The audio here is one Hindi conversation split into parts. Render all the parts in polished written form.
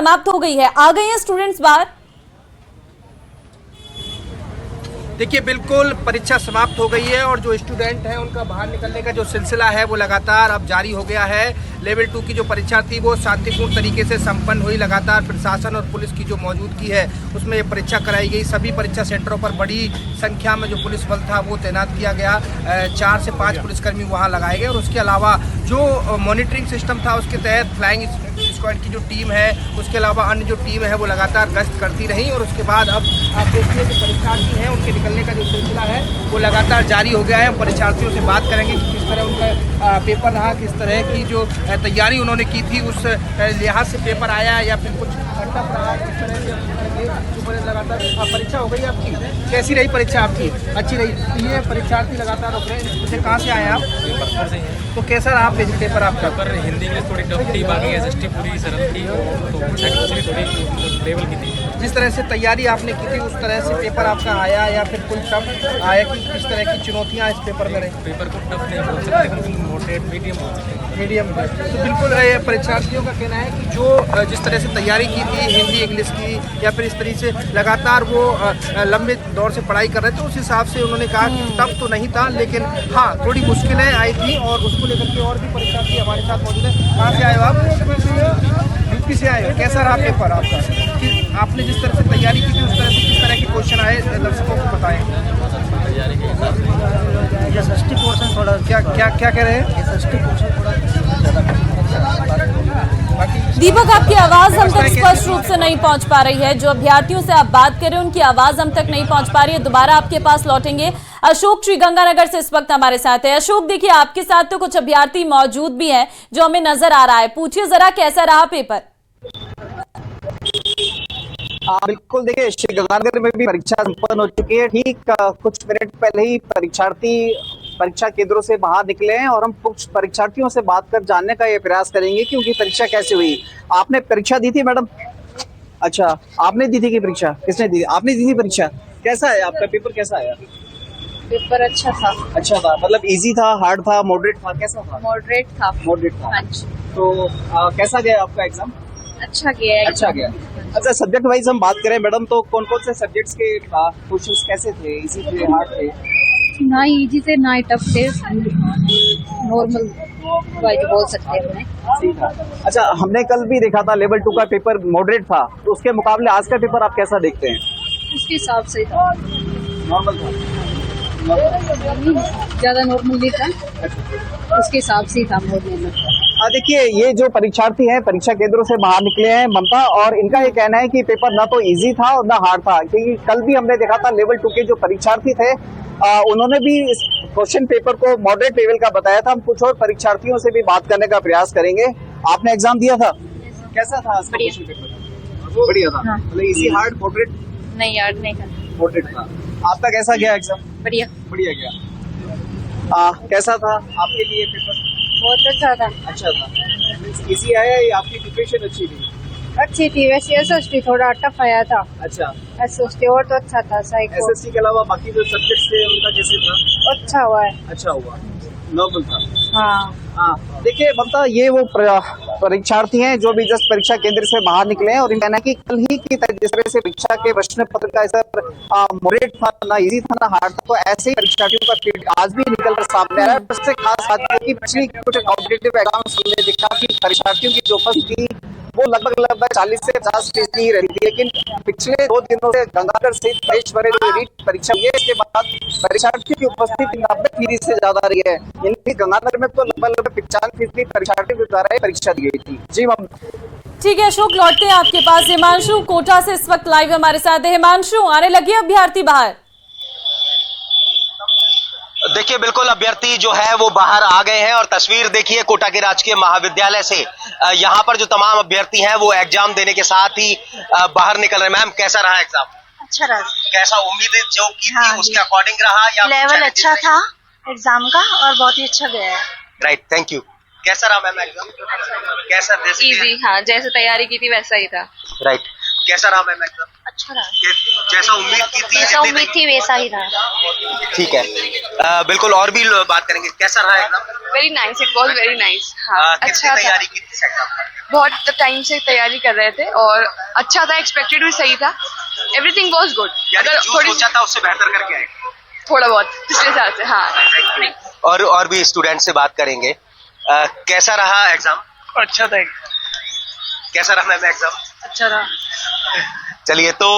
समाप्त हो गई है, आ गए हैं स्टूडेंट्स बाहर? देखिए, बिल्कुल परीक्षा समाप्त हो गई है और जो स्टूडेंट हैं उनका बाहर निकलने का जो सिलसिला है वो लगातार अब जारी हो गया है। लेवल 2 की जो परीक्षा थी वो शांतिपूर्ण तरीके से संपन्न हुई। लगातार प्रशासन और पुलिस की जो मौजूदगी है उसमें ये परीक्षा कराई गई। सभी परीक्षा सेंटरों पर बड़ी संख्या में जो पुलिस बल था वो तैनात किया गया। 4 से 5 पुलिसकर्मी वहाँ लगाए गए और उसके अलावा जो मॉनिटरिंग सिस्टम था उसके तहत फ्लाइंग स्क्वाड की जो टीम है, उसके अलावा अन्य जो टीम है वो लगातार गश्त करती रही। और उसके बाद अब आप देखिए जो परीक्षार्थी हैं उनके निकलने का जो सिलसिला है वो लगातार जारी हो गया है। हम परीक्षार्थियों से बात करेंगे कि किस तरह उनका पेपर रहा, किस तरह की जो तैयारी उन्होंने की थी उस लिहाज से पेपर आया या फिर कुछ टफ रहा, किस तरह से लगातार परीक्षा हो गई आपकी। कैसी रही परीक्षा आपकी? अच्छी रही। ये परीक्षार्थी लगातार रुक रहे हैं। उसे कहाँ से आए आप? तो कैसा रहा पेपर आपका? पेपर हिंदी इंग्लिश थोड़ी टफ थी, बाकी एसएसटी पूरी सरल थी, तो दूसरी थोड़ी लेवल की थी। जिस तरह से तैयारी आपने की थी उस तरह से पेपर आपका आया या फिर कोई टफ आया कि किस तरह की चुनौतियाँ इस पेपर में रही? पेपर को टफ नहीं बोल सकते, लेकिन मॉडरेट मीडियम बोल सकते हैं। मीडियम। तो बिल्कुल परीक्षार्थियों का कहना है कि जो जिस तरह से तैयारी की थी हिंदी इंग्लिश की या फिर इस तरह से लगातार वो लंबे दौर से पढ़ाई कर रहे थे, उस हिसाब से उन्होंने कहा कि टफ तो नहीं था, लेकिन हाँ थोड़ी मुश्किलें आई थी। और उसको लेकर के और भी परीक्षार्थी हमारे साथ मौजूद है। कहाँ से आए हो आप? यूपी से आए हो। कैसा रहा पेपर आपका? कि आपने जिस तरह से तैयारी की थी उस तरह से किस तरह के क्वेश्चन आए दर्शकों को बताएं। एसएसटी पोर्शन थोड़ा क्या कह रहे हैं? एसएसटी पोर्शन थोड़ा दीपक, आपकी आवाज हम तक स्पष्ट रूप से नहीं पहुंच पा रही है। जो अभ्यर्थियों से आप बात कर रहे हैं उनकी आवाज हम तक नहीं पहुंच पा रही है। दोबारा आपके पास लौटेंगे। अशोक श्रीगंगानगर से इस वक्त हमारे साथ है। अशोक, देखिए आपके साथ तो कुछ अभ्यर्थी मौजूद भी हैं जो हमें नजर आ रहा है। पूछिए जरा, कैसा रहा पेपर? बिल्कुल, देखिए श्रीगंगानगर में भी परीक्षा संपन्न हो चुकी है। ठीक कुछ मिनट पहले ही परीक्षार्थी परीक्षा केंद्रों से बाहर निकले हैं और हम कुछ परीक्षार्थियों से बात कर जानने का ये प्रयास करेंगे कि उनकी परीक्षा कैसे हुई। आपने परीक्षा दी थी मैडम? अच्छा, आपने दी थी कि परीक्षा किसने दी? आपने दी थी परीक्षा। कैसा है आपका पेपर? कैसा आया? पेपर अच्छा था। अच्छा था, मतलब इजी था, हार्ड था, मॉडरेट था? कैसा था? मॉडरेट था। मॉडरेट था। हाँ जी। तो कैसा गया आपका एग्जाम? अच्छा गया है। अच्छा गया। अच्छा, सब्जेक्ट वाइज हम बात करें मैडम, तो कौन कौन से सब्जेक्ट्स के क्वेश्चंस कैसे थे? इजी थे, हार्ड थे? ना इजी थे ना ही टफ थे, नॉर्मल वाइज बोल सकते हैं उन्हें। सही था। अच्छा, हमने कल भी देखा था लेवल 2 का पेपर मॉडरेट था, तो उसके मुकाबले आज का पेपर आप कैसा देखते हैं? उसके हिसाब से था, नॉर्मल था। ज्यादा नॉर्मल नहीं था, उसके हिसाब से ही था नॉर्मल। देखिए, ये जो परीक्षार्थी हैं परीक्षा केंद्रों से बाहर निकले हैं ममता, और इनका ये कहना है कि पेपर ना तो इजी था और ना हार्ड था, क्योंकि कल भी हमने देखा था लेवल 2 के जो परीक्षार्थी थे उन्होंने भी इस क्वेश्चन पेपर को मॉडरेट लेवल का बताया था। हम कुछ और परीक्षार्थियों से भी बात करने का प्रयास करेंगे। आपने एग्जाम दिया था, कैसा था क्वेश्चन पेपर? बढ़िया था। मतलब इजी, हार्ड, मॉडरेट? नहीं यार, नहीं था, मॉडरेट था। आपका कैसा गया एग्जाम? बढ़िया बढ़िया गया। कैसा था आपके लिए पेपर? बहुत अच्छा था। अच्छा था। इजी आया या आपकी प्रिपरेशन अच्छी थी? अच्छी थी। वैसे एसएसटी थोड़ा टफ आया था। अच्छा, एसएसटी और तो अच्छा था। साइको एसएसटी के अलावा बाकी जो सब्जेक्ट्स थे उनका कैसे था? अच्छा हुआ है। अच्छा हुआ, नॉर्मल था। हाँ, देखिए ममता, ये वो परीक्षार्थी हैं जो भी जस्ट परीक्षा केंद्र से बाहर निकले हैं और इनका कहना है कि कल ही की तरह जिस तरह से परीक्षा के प्रश्न पत्र का स्तर मॉडरेट था, ना इजी था ना हार्ड था, तो ऐसे ही परीक्षार्थियों का फील्ड आज भी निकल कर सामने आ रहा है। उससे खास बात है कि पिछली कुछ कॉम्पिटिटिव एग्जाम्स में देखा कि परीक्षार्थियों की जो उपस्थिति वो लगभग 40 से 50% ही रहती थी, लेकिन पिछले 2 दिनों से गंगानगर सहित देश भर में रीट परीक्षा हुई है। इसके बाद परीक्षार्थियों की उपस्थिति 90% से ज्यादा रही है। यानी गंगानगर में तो लगभग 95% परीक्षार्थियों के द्वारा परीक्षा दी गई थी। जी मैम। ठीक है अशोक, लौटते हैं आपके पास। हिमांशु कोटा से इस वक्त लाइव हमारे साथ है। हिमांशु, आने लगे अभ्यर्थी बाहर? देखिए, बिल्कुल अभ्यर्थी जो है वो बाहर आ गए हैं और तस्वीर देखिए कोटा के राजकीय महाविद्यालय से। यहाँ पर जो तमाम अभ्यर्थी हैं वो एग्जाम देने के साथ ही बाहर निकल रहे हैं। मैम, कैसा रहा एग्जाम? अच्छा रहा। कैसा उम्मीद जो की हाँ, थी उसके अकॉर्डिंग रहा या लेवल अच्छा था एग्जाम का और बहुत ही अच्छा गया है। Right, thank you. कैसा रहा मैम एग्जाम? कैसा? इजी, हाँ, जैसे तैयारी की थी वैसा ही था। राइट, कैसा रहा मैम एग्जाम? अच्छा रहा, जैसा उम्मीद की थी जैसा उम्मीद थी वैसा ही रहा। ठीक है, बिल्कुल और भी बात करेंगे, कैसा रहा exam? Very nice, it was very nice. हाँ, कितनी अच्छा था। तैयारी की थी इस एग्जाम की? बहुत टाइम से तैयारी कर रहे थे और अच्छा था, एक्सपेक्टेड भी सही था, एवरीथिंग वॉज गुड। यानी अगर जो थोड़ी सोचा था उससे बेहतर करके आए। थोड़ा बहुत पिछले साल से। हाँ, और भी स्टूडेंट से बात करेंगे, कैसा रहा एग्जाम? अच्छा था। कैसा रहा मैम एग्जाम? अच्छा रहा। चलिए, तो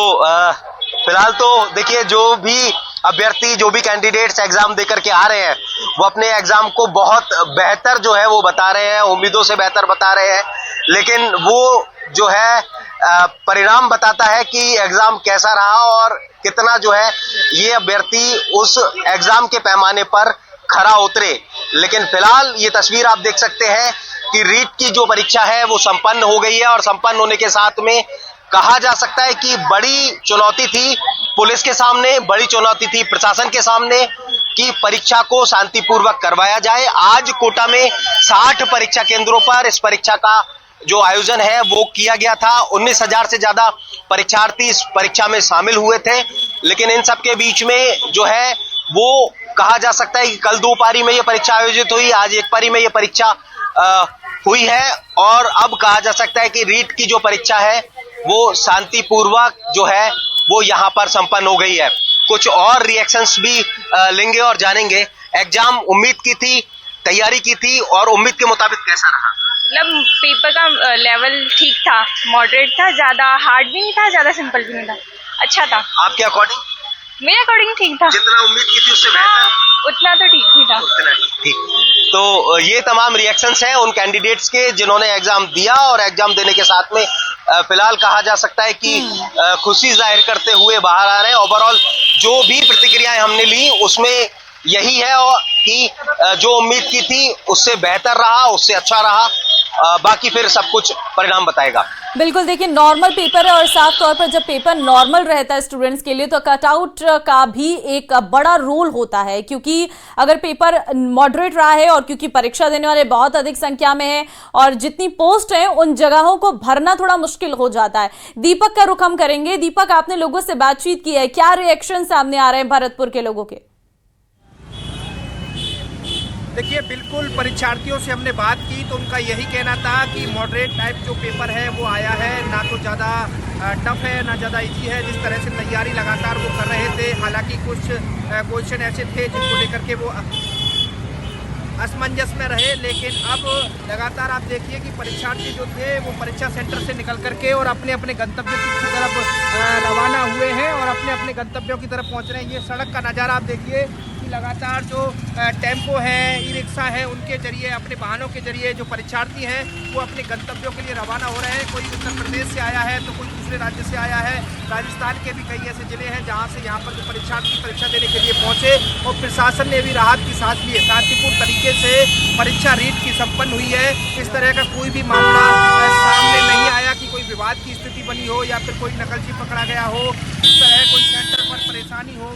फिलहाल तो देखिए, जो भी अभ्यर्थी, जो भी कैंडिडेट्स एग्जाम देकर के आ रहे हैं, वो अपने एग्जाम को बहुत बेहतर जो है वो बता रहे हैं, उम्मीदों से बेहतर बता रहे हैं, लेकिन वो जो है परिणाम बताता है कि एग्जाम कैसा रहा और कितना जो है ये अभ्यर्थी उस एग्जाम के पैमाने पर खरा उतरे। लेकिन फिलहाल ये तस्वीर आप देख सकते हैं कि रीट की जो परीक्षा है वो संपन्न हो गई है और संपन्न होने के साथ में कहा जा सकता है कि बड़ी चुनौती थी पुलिस के सामने, बड़ी चुनौती थी प्रशासन के सामने कि परीक्षा को शांतिपूर्वक करवाया जाए। आज कोटा में 60 परीक्षा केंद्रों पर इस परीक्षा का जो आयोजन है वो किया गया था। 19,000 से ज्यादा परीक्षार्थी इस परीक्षा में शामिल हुए थे, लेकिन इन सब के बीच में जो है वो कहा जा सकता है कि कल 2 पारी में ये परीक्षा आयोजित हुई, आज 1 पारी में ये परीक्षा हुई है और अब कहा जा सकता है कि रीट की जो परीक्षा है वो शांतिपूर्वक जो है वो यहाँ पर संपन्न हो गई है। कुछ और रिएक्शंस भी लेंगे और जानेंगे। एग्जाम उम्मीद की थी, तैयारी की थी और उम्मीद के मुताबिक कैसा रहा? मतलब पेपर का लेवल ठीक था, मॉडरेट था, ज्यादा हार्ड भी नहीं था, ज्यादा सिंपल भी नहीं था, अच्छा था। आपके अकॉर्डिंग? मेरे अकॉर्डिंग ठीक था। जितना उम्मीद की थी उससे बेहतर? उतना तो ठीक ही था। ठीक। तो ये तमाम रिएक्शंस हैं उन कैंडिडेट्स के जिन्होंने एग्जाम दिया और एग्जाम देने के साथ में फिलहाल कहा जा सकता है कि खुशी जाहिर करते हुए बाहर आ रहे हैं। ओवरऑल जो भी प्रतिक्रियाएं हमने ली उसमें यही है कि जो उम्मीद की थी उससे बेहतर रहा, उससे अच्छा रहा। बाकी फिर सब कुछ परिणाम बताएगा। बिल्कुल, देखिए नॉर्मल पेपर है और साफ तौर पर जब पेपर नॉर्मल रहता है स्टूडेंट्स के लिए तो कटआउट का भी एक बड़ा रोल होता है, क्योंकि अगर पेपर मॉडरेट रहा है और क्योंकि परीक्षा देने वाले बहुत अधिक संख्या में हैं और जितनी पोस्ट हैं उन जगहों को भरना थोड़ा मुश्किल हो जाता है। दीपक का रुख हम करेंगे। दीपक, आपने लोगों से बातचीत की है, क्या रिएक्शन सामने आ रहे हैं भरतपुर के लोगों के? देखिए, बिल्कुल परीक्षार्थियों से हमने बात की तो उनका यही कहना था कि मॉडरेट टाइप जो पेपर है वो आया है, ना तो ज़्यादा टफ है ना ज़्यादा इजी है। जिस तरह से तैयारी लगातार वो कर रहे थे, हालांकि कुछ क्वेश्चन ऐसे थे जिनको लेकर के वो असमंजस में रहे, लेकिन अब लगातार आप देखिए कि परीक्षार्थी जो थे वो परीक्षा सेंटर से निकल करके और अपने अपने गंतव्य की तरफ रवाना हुए हैं और अपने अपने गंतव्यों की तरफ पहुंच रहे हैं। ये सड़क का नज़ारा आप देखिए कि लगातार जो टेम्पो है, ई रिक्शा है, उनके जरिए, अपने वाहनों के जरिए जो परीक्षार्थी हैं वो अपने गंतव्यों के लिए रवाना हो रहे हैं। कोई उत्तर प्रदेश से आया है तो कोई दूसरे राज्य से आया है। राजस्थान के भी कई ऐसे जिले हैं जहाँ से यहाँ पर जो परीक्षार्थी परीक्षा देने के लिए पहुँचे और प्रशासन ने भी राहत की सांस ली है। शांतिपूर्ण तरीके से परीक्षा रीट की संपन्न हुई है। इस तरह का कोई भी मामला सामने नहीं आया कि कोई विवाद की स्थिति बनी हो या फिर कोई नकलची पकड़ा गया हो, इस तरह कोई सेंटर पर परेशानी हो।